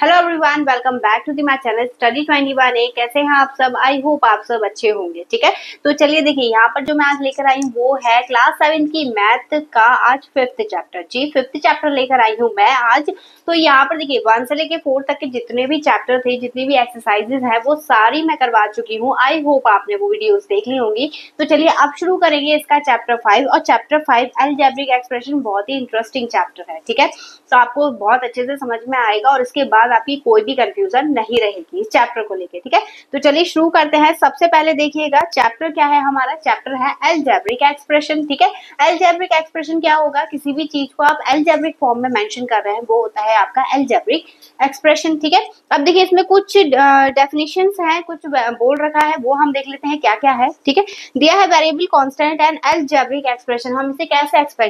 Hello everyone, welcome back to the my channel study 21 A. कैसे हैं आप सब? आई होप आप सब अच्छे होंगे। ठीक है, तो चलिए देखिए यहाँ पर जो मैं आज लेकर आई हूँ वो है क्लास 7 की मैथ का आज 5th चैप्टर। जी 5th चैप्टर लेकर आई हूँ मैं आज। तो यहाँ पर देखिए 1 से लेके 4 तक के जितने भी चैप्टर थे, जितनी भी एक्सरसाइजेज है वो सारी मैं करवा चुकी हूँ। आई होप आपने वो वीडियोस देख ली होंगी। तो चलिए अब शुरू करेंगे इसका चैप्टर 5। और चैप्टर 5 अलजेब्रिक एक्सप्रेशन बहुत ही इंटरेस्टिंग चैप्टर है। ठीक है, तो आपको बहुत अच्छे से समझ में आएगा और इसके बाद आपकी कोई भी कंफ्यूजन नहीं रहेगी इस चैप्टर को लेके। ठीक है, तो चलिए शुरू करते हैं। सबसे पहले देखिएगा चैप्टर क्या है हमारा। चैप्टर है अलजेब्रिक एक्सप्रेशन। ठीक है, अलजेब्रिक एक्सप्रेशन क्या होगा? किसी भी चीज को आप अलजेब्रिक फॉर्म में मेंशन कर रहे हैं वो होता है आपका अलजेब्रिक एक्सप्रेशन। ठीक है, अब देखिए इसमें कुछ डेफिनेशंस हैं, कुछ बोल रखा है, वो हम देख लेते हैं क्या क्या है। ठीक है, दिया है variable constant and algebraic expression. हम इसे कैसे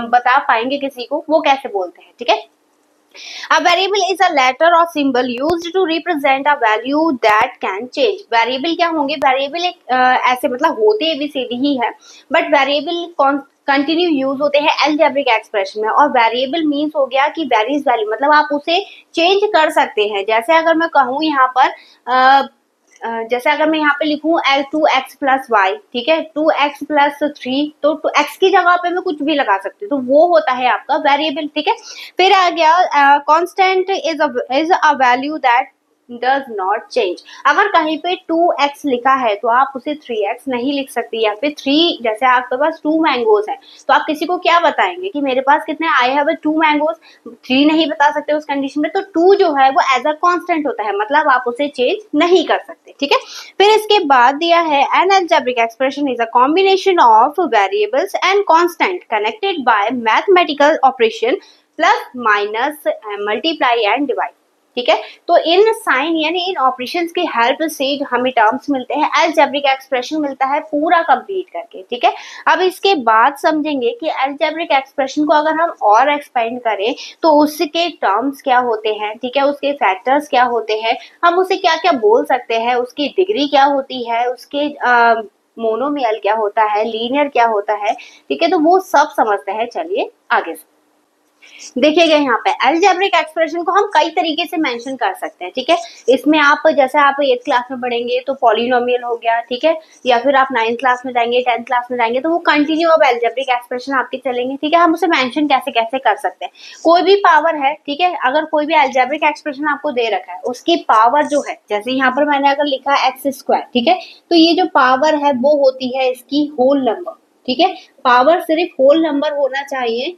बता पाएंगे किसी को, वो कैसे बोलते हैं। ठीक है, A variable is a letter or symbol used to represent a value that can change. Variable क्या होंगे? Variable एक ऐसे मतलब होते ABCD ही है, बट वेरिएबल कंटिन्यू यूज होते हैं अलजेब्रिक एक्सप्रेशन में। और वेरिएबल मीन्स हो गया कि वेरीज वैल्यू, मतलब आप उसे चेंज कर सकते हैं। जैसे अगर मैं कहूँ यहाँ पर जैसे अगर मैं यहाँ पे लिखूं 2x प्लस वाई, ठीक है, 2x प्लस 3, तो x की जगह पे मैं कुछ भी लगा सकती हूँ, तो वो होता है आपका वेरिएबल। ठीक है, फिर आ गया constant is a value that does not change. अगर कहीं पे 2x लिखा है तो आप उसे 3x नहीं लिख सकती, या फिर 3, जैसे आपके पास 2 मैंगोज हैं तो आप किसी को क्या बताएंगे कि मेरे पास कितने आई हैव 2 मैंगोज, 3 नहीं बता सकते उस कंडीशन में। तो 2 जो है वो एज अ कांस्टेंट होता है, मतलब आप उसे चेंज नहीं कर सकते। ठीक है, फिर इसके बाद दिया है N algebraic expression is a combination of variables and constant connected by mathematical operation plus minus multiply and divide. ठीक है, तो इन साइन यानी इन ऑपरेशंस की हेल्प से हमें टर्म्स मिलते हैं, अलजेब्रिक एक्सप्रेशन मिलता है पूरा कंप्लीट करके। ठीक है, अब इसके बाद समझेंगे कि अलजेब्रिक एक्सप्रेशन को अगर हम और एक्सपेंड करें तो उसके टर्म्स क्या होते हैं। ठीक है, उसके फैक्टर्स क्या होते हैं, हम उसे क्या क्या बोल सकते हैं, उसकी डिग्री क्या होती है, उसके मोनोमियल क्या होता है, लीनियर क्या होता है। ठीक है, तो वो सब समझते हैं। चलिए आगे देखिएगा यहाँ पे अलजेब्रिक एक्सप्रेशन को हम कई तरीके से मेंशन कर सकते हैं। ठीक है, इसमें आप जैसे आप 8th क्लास में पढ़ेंगे तो पॉलिनोमियल हो गया। ठीक है, या फिर आप 9th क्लास में जाएंगे, 10th क्लास में जाएंगे तो वो कंटिन्यू अब अलजेब्रिक एक्सप्रेशन आपके चलेंगे। ठीक है, हम उसे मेंशन कैसे कैसे कर सकते हैं। कोई भी पावर है, ठीक है, अगर कोई भी अलजेब्रिक एक्सप्रेशन आपको दे रखा है, उसकी पावर जो है, जैसे यहाँ पर मैंने अगर लिखा है x², ठीक है, तो ये जो पावर है वो होती है इसकी होल नंबर। ठीक है, पावर सिर्फ होल नंबर होना चाहिए,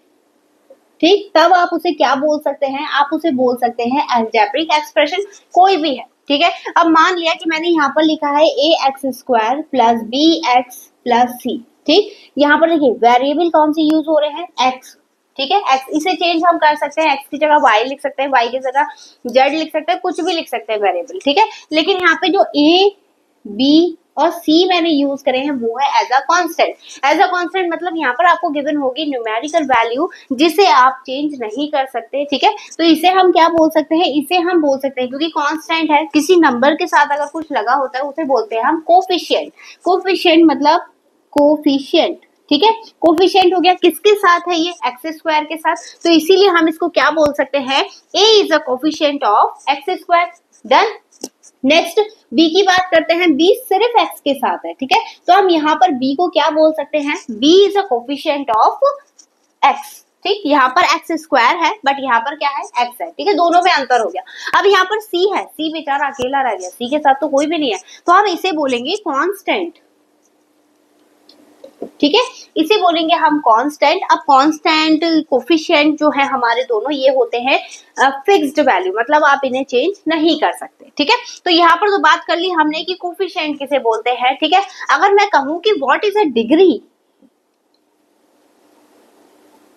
ठीक, तब आप उसे क्या बोल सकते हैं, आप उसे बोल सकते हैं अलजेब्रिक एक्सप्रेशन, कोई भी है। ठीक है, अब मान लिया कि मैंने यहाँ पर लिखा है ax² plus bx plus c। ठीक, यहाँ पर देखिए वेरिएबल कौन सी यूज हो रहे हैं, x। ठीक है, x, इसे चेंज हम कर सकते हैं, x की जगह y लिख सकते हैं, y की जगह z लिख सकते हैं, कुछ भी लिख सकते हैं वेरिएबल। ठीक है, लेकिन यहाँ पे जो a b और c मैंने यूज करे हैं वो है as a constant. As a constant मतलब यहाँ पर आपको गिवन होगी न्यूमेरिकल वैल्यू जिसे आप चेंज नहीं कर सकते। ठीक है, तो इसे हम क्या बोल सकते हैं, इसे हम बोल सकते हैं, क्योंकि कांस्टेंट है, किसी नंबर के साथ अगर कुछ लगा होता है उसे बोलते हैं हम कोफिशिएंट। कोफिशिएंट मतलब कोफिशिएंट। ठीक है, कोफिशिएंट हो गया, किसके साथ है ये, x² के साथ, तो इसीलिए हम इसको क्या बोल सकते हैं, a is a coefficient of x²। Done. Next b की बात करते हैं, b सिर्फ x के साथ है। ठीक है, तो हम यहाँ पर b को क्या बोल सकते हैं, b is a coefficient of x। ठीक, यहाँ पर x² है बट यहाँ पर क्या है, x है। ठीक है, दोनों में अंतर हो गया। अब यहाँ पर c है, c बेचारा अकेला रह गया, c के साथ तो कोई भी नहीं है, तो हम इसे बोलेंगे कांस्टेंट। ठीक है, इसे बोलेंगे हम कांस्टेंट। अब कांस्टेंट कोफिशिएंट जो है हमारे दोनों ये होते हैं फिक्स्ड वैल्यू, मतलब आप इन्हें चेंज नहीं कर सकते। ठीक है, तो यहाँ पर तो बात कर ली हमने कि कोफिशिएंट किसे बोलते हैं। ठीक है, अगर मैं कहूं कि what is a degree,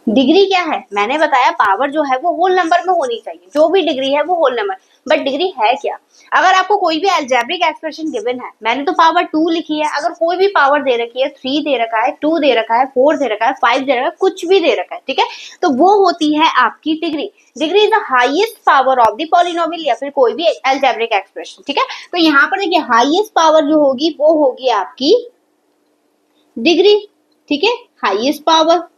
degree क्या है, मैंने बताया पावर जो है वो होल नंबर में होनी चाहिए, जो भी डिग्री है वो होल नंबर, बट डिग्री है क्या। अगर आपको कोई भी अलजेब्रिक एक्सप्रेशन गिवन है, मैंने तो पावर 2 लिखी है, अगर कोई भी पावर दे रखी है, 3 दे रखा है, 2 दे रखा है, 4 दे रखा है, 5 दे रखा है, कुछ भी दे रखा है, ठीक है, तो वो होती है आपकी degree. Degree is the highest power of the polynomial या फिर कोई भी अलजेब्रिक एक्सप्रेशन। ठीक है, तो यहाँ पर देखिए हाईएस्ट पावर जो होगी वो होगी आपकी डिग्री। ठीक है, हाईएस्ट पावर।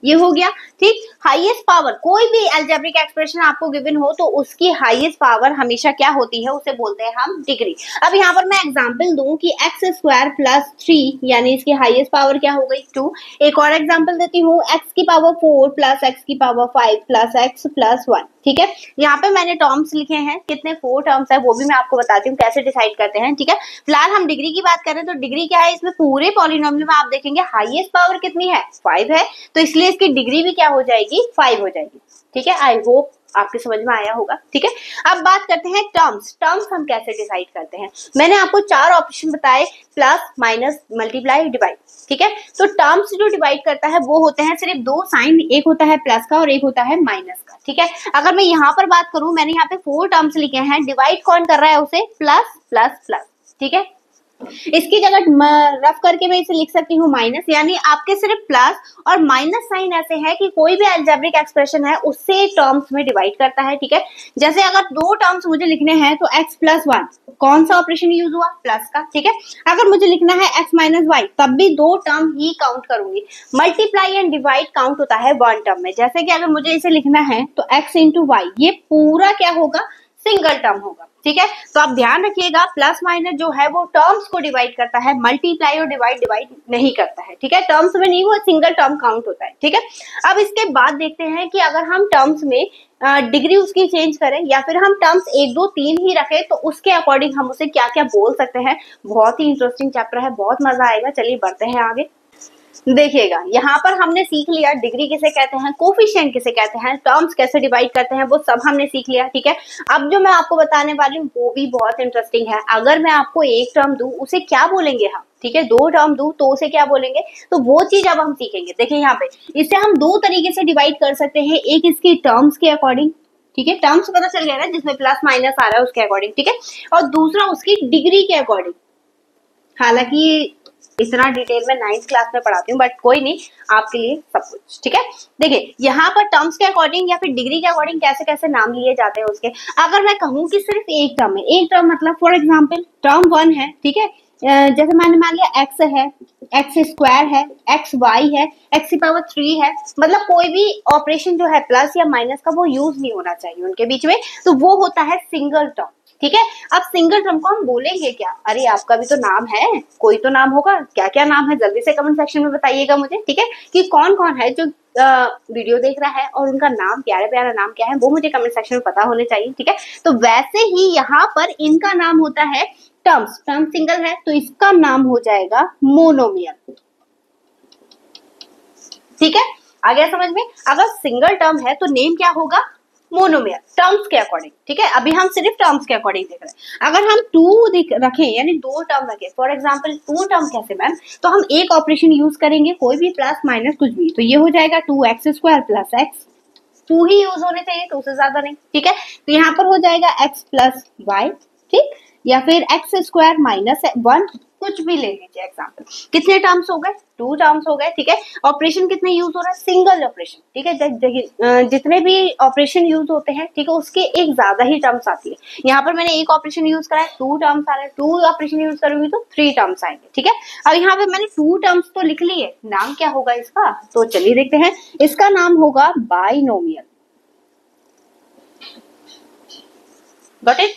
ये हो गया। ठीक, हाईएस्ट पावर, कोई भी अलजेब्रिक एक्सप्रेशन आपको गिवन हो तो उसकी हाईएस्ट पावर हमेशा क्या होती है, उसे बोलते हैं हम डिग्री। अब यहाँ पर मैं एग्जांपल दूं कि एक्स स्क्वायर प्लस 3 यानी इसकी हाईएस्ट पावर क्या हो गई 2। एक और एग्जांपल देती हूँ, एक्स की पावर 4 प्लस एक्स की पावर 5 प्लस एक्स प्लस 1। ठीक है, यहाँ पे मैंने टर्म्स लिखे हैं, कितने 4 टर्म्स है वो भी मैं आपको बताती हूँ कैसे डिसाइड करते हैं। ठीक है, फिलहाल हम डिग्री की बात करें तो डिग्री क्या है, इसमें पूरे पॉलिनोमियल में आप देखेंगे हाईएस्ट पावर कितनी है 5 है, तो इसलिए इसकी डिग्री भी क्या हो जाएगी 5 हो जाएगी। ठीक है, आई होप आपके समझ में आया होगा। ठीक है, अब बात करते हैं टर्म्स। टर्म्स हम कैसे डिसाइड करते हैं, मैंने आपको 4 ऑप्शन बताए, प्लस माइनस मल्टीप्लाई डिवाइड। ठीक है, तो टर्म्स जो डिवाइड करता है वो होते हैं सिर्फ 2 साइन, एक होता है प्लस का और एक होता है माइनस का। ठीक है, अगर मैं यहाँ पर बात करूं, मैंने यहाँ पे 4 टर्म्स लिखे हैं, डिवाइड कौन कर रहा है उसे, प्लस प्लस प्लस। ठीक है, इसकी जगह रफ करके मैं इसे लिख सकती हूँ माइनस, यानी आपके सिर्फ प्लस और माइनस साइन ऐसे है कि कोई भी अलजेब्रिक एक्सप्रेशन है उससे टर्म्स में डिवाइड करता है। ठीक है, जैसे अगर 2 टर्म्स मुझे लिखने हैं तो x प्लस 1, कौन सा ऑपरेशन यूज हुआ, प्लस का। ठीक है, अगर मुझे लिखना है x माइनस वाई, तब भी 2 टर्म ही काउंट करूंगी। मल्टीप्लाई एंड डिवाइड काउंट होता है 1 टर्म में, जैसे कि अगर मुझे इसे लिखना है तो x इंटू वाई, ये पूरा क्या होगा, सिंगल टर्म होगा। ठीक है, तो आप ध्यान रखिएगा प्लस माइनस जो है वो टर्म्स को डिवाइड करता है, मल्टीप्लाई और डिवाइड नहीं करता है। ठीक है, टर्म्स में नहीं, वो सिंगल टर्म काउंट होता है। ठीक है, अब इसके बाद देखते हैं कि अगर हम टर्म्स में डिग्री उसकी चेंज करें या फिर हम टर्म्स 1 2 3 ही रखें तो उसके अकॉर्डिंग हम उसे क्या क्या बोल सकते हैं। बहुत ही इंटरेस्टिंग चैप्टर है, बहुत मजा आएगा। चलिए बढ़ते हैं आगे। देखिएगा, यहाँ पर हमने सीख लिया डिग्री किसे कहते हैं, कोफिशिएंट किसे कहते हैं, टर्म्स कैसे डिवाइड करते हैं, वो सब हमने सीख लिया। ठीक है, अब जो मैं आपको बताने वाली हूँ वो भी बहुत इंटरेस्टिंग है। अगर मैं आपको एक टर्म दूं उसे क्या बोलेंगे हम, ठीक है, 2 टर्म दूं तो उसे क्या बोलेंगे, तो वो चीज अब हम सीखेंगे। देखिए यहाँ पे इसे हम 2 तरीके से डिवाइड कर सकते हैं, एक इसकी टर्म्स के अकॉर्डिंग, ठीक है, टर्म्स पता चल गया ना जिसमें प्लस माइनस आ रहा है उसके अकॉर्डिंग। ठीक है, और दूसरा उसकी डिग्री के अकॉर्डिंग। हालांकि इतना डिटेल में 9th क्लास में पढ़ाती हूँ, बट कोई नहीं, आपके लिए सब कुछ। ठीक है, देखिए यहाँ पर टर्म्स के अकॉर्डिंग या फिर डिग्री के अकॉर्डिंग कैसे कैसे नाम लिए जाते हैं उसके। अगर मैं कहूँ कि सिर्फ एक टर्म है, एक टर्म मतलब फॉर एग्जाम्पल टर्म 1 है। ठीक है, जैसे मैंने मान लिया x है, x स्क्वायर है, x y है, x की पावर 3 है, मतलब कोई भी ऑपरेशन जो है प्लस या माइनस का वो यूज नहीं होना चाहिए उनके बीच में, तो वो होता है सिंगल टर्म। ठीक है, अब सिंगल टर्म को हम बोलेंगे क्या, अरे आपका भी तो नाम है, कोई तो नाम होगा, क्या क्या नाम है जल्दी से कमेंट सेक्शन में बताइएगा मुझे। ठीक है, कि कौन कौन है जो वीडियो देख रहा है और उनका नाम, प्यारा प्यारा नाम क्या है वो मुझे कमेंट सेक्शन में पता होने चाहिए। ठीक है, तो वैसे ही यहाँ पर इनका नाम होता है टर्म्स। टर्म सिंगल है तो इसका नाम हो जाएगा मोनोमियल। ठीक है, आ गया समझ में। अगर सिंगल टर्म है तो नेम क्या होगा, मोनोमियल, टर्म्स के अकॉर्डिंग। ठीक है, अभी हम सिर्फ टर्म्स के अकॉर्डिंग देख रहे हैं। अगर हम 2 रखें यानी 2 टर्म रखें, फॉर एग्जांपल 2 टर्म कैसे मैम, तो हम एक ऑपरेशन यूज करेंगे, कोई भी प्लस माइनस कुछ भी, तो ये हो जाएगा 2x स्क्वायर प्लस x, 2 ही यूज होने चाहिए, 2 से ज्यादा नहीं। ठीक है, तो यहाँ पर हो जाएगा x प्लस वाई, ठीक, या फिर x स्क्वायर माइनस 1, कुछ भी ले लीजिए एग्जाम्पल। कितने टर्म्स हो गए, 2 टर्म्स हो गए। ठीक है, ऑपरेशन कितने यूज हो रहा है, सिंगल ऑपरेशन। ठीक है, जितने भी ऑपरेशन यूज होते हैं, ठीक है, उसके एक ज्यादा ही टर्म्स आती है। यहाँ पर मैंने एक ऑपरेशन यूज करा है, 2 टर्म्स आ रहे हैं, 2 ऑपरेशन यूज करूंगी तो 3 टर्म्स आएंगे। ठीक है, अब यहाँ पे मैंने 2 टर्म्स तो लिख लिए, नाम क्या होगा इसका, तो चलिए देखते हैं। इसका नाम होगा बाइनोमियल। गॉट इट,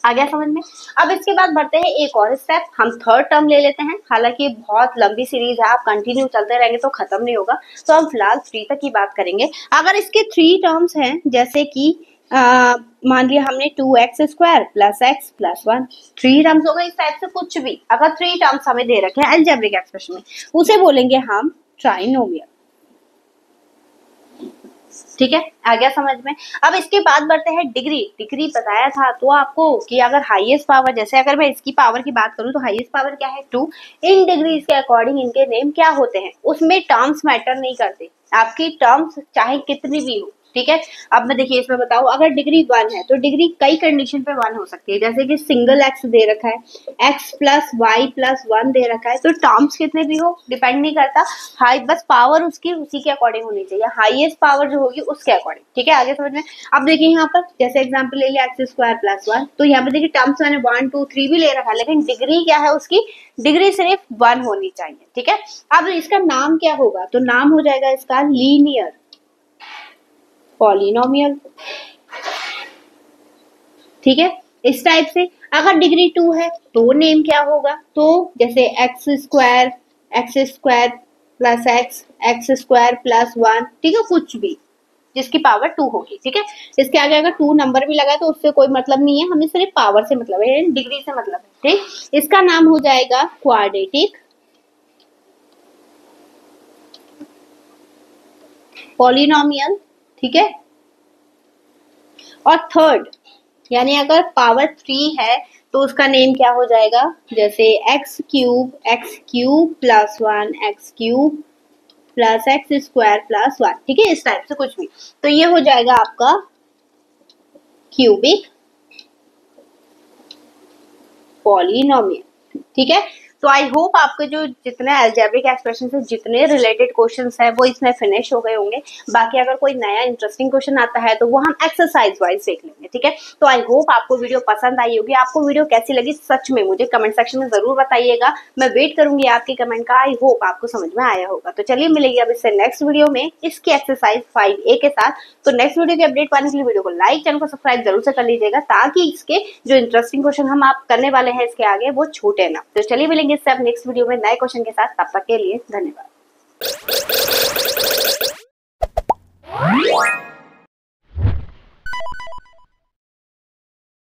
आ गया समझ में। अब इसके बाद बढ़ते हैं एक और स्टेप, हम थर्ड टर्म ले लेते हैं। हालांकि बहुत लंबी सीरीज है, आप कंटिन्यू चलते रहेंगे तो खत्म नहीं होगा, तो हम फिलहाल 3 तक की बात करेंगे। अगर इसके 3 टर्म्स हैं, जैसे कि मान लिया हमने 2x square plus x plus 1, 3 terms हो गए। इस टाइप से कुछ भी अगर 3 टर्म्स हमें दे रखे हैं अलजेब्रिक एक्सप्रेशन में, उसे बोलेंगे हम ट्राइनोमियल। ठीक है, आ गया समझ में। अब इसके बाद बढ़ते हैं डिग्री। डिग्री बताया था तो आपको कि अगर हाईएस्ट पावर, जैसे अगर मैं इसकी पावर की बात करूं तो हाईएस्ट पावर क्या है 2, इन डिग्रीज के अकॉर्डिंग इनके नेम क्या होते हैं, उसमें टर्म्स मैटर नहीं करते, आपकी टर्म्स चाहे कितनी भी हो, ठीक है। अब मैं देखिए इसमें बताऊं, अगर डिग्री 1 है तो डिग्री कई कंडीशन पे 1 हो सकती है, जैसे कि सिंगल एक्स दे रखा है, एक्स प्लस वाई प्लस 1 दे रखा है, तो टर्म्स कितने भी हो डिपेंड नहीं करता, हाई बस पावर उसकी उसी के अकॉर्डिंग होनी चाहिए, हाईएस्ट पावर जो होगी उसके अकॉर्डिंग, ठीक है। आगे समझ में। अब देखिए यहाँ पर जैसे एग्जाम्पल ले लिया एक्स स्क्वायर प्लस 1, तो यहाँ पर देखिए टर्म्स मैंने 1 2 3 भी ले रखा है, लेकिन डिग्री क्या है उसकी, डिग्री सिर्फ 1 होनी चाहिए, ठीक है। अब इसका नाम क्या होगा, तो नाम हो जाएगा इसका लीनियर पॉलिनोमियल, ठीक है। इस टाइप से अगर डिग्री 2 है तो नेम क्या होगा, तो जैसे x square plus x square plus 1, ठीक है, कुछ भी जिसकी पावर 2 होगी, ठीक है। इसके आगे अगर 2 नंबर भी लगा तो उससे कोई मतलब नहीं है, हमें सिर्फ पावर से मतलब है, डिग्री से मतलब है, ठीक। इसका नाम हो जाएगा क्वाड्रेटिक पॉलिनोमियल, ठीक है। और थर्ड यानी अगर पावर 3 है तो उसका नेम क्या हो जाएगा, जैसे x cube plus 1 x cube plus x square plus 1, ठीक है, इस टाइप से कुछ भी, तो ये हो जाएगा आपका क्यूबिक पॉलिनोमियल, ठीक है। तो आई होप आपके जो जितने अलजेब्रिक एक्सप्रेशन से जितने रिलेटेड क्वेश्चंस है वो इसमें फिनिश हो गए होंगे। बाकी अगर कोई नया इंटरेस्टिंग क्वेश्चन आता है तो वो हम एक्सरसाइज वाइज देख लेंगे, ठीक है। तो आई होप आपको वीडियो पसंद आई होगी। आपको वीडियो कैसी लगी सच में मुझे कमेंट सेक्शन में जरूर बताइएगा, मैं वेट करूंगी आपके कमेंट का। आई होप आपको समझ में आया होगा। तो चलिए मिलेंगे अब इससे नेक्स्ट वीडियो में इसकी एक्सरसाइज 5A के साथ। तो नेक्स्ट वीडियो की अपडेट पाने के लिए वीडियो को लाइक, चैनल को सब्सक्राइब जरूर से कर लीजिएगा, ताकि इसके जो इंटरेस्टिंग क्वेश्चन हम आप करने वाले हैं इसके आगे वो छूटे ना। तो चलिए मिलेंगे इससे अब नेक्स्ट वीडियो में नए क्वेश्चन के साथ, तब तक के लिए धन्यवाद।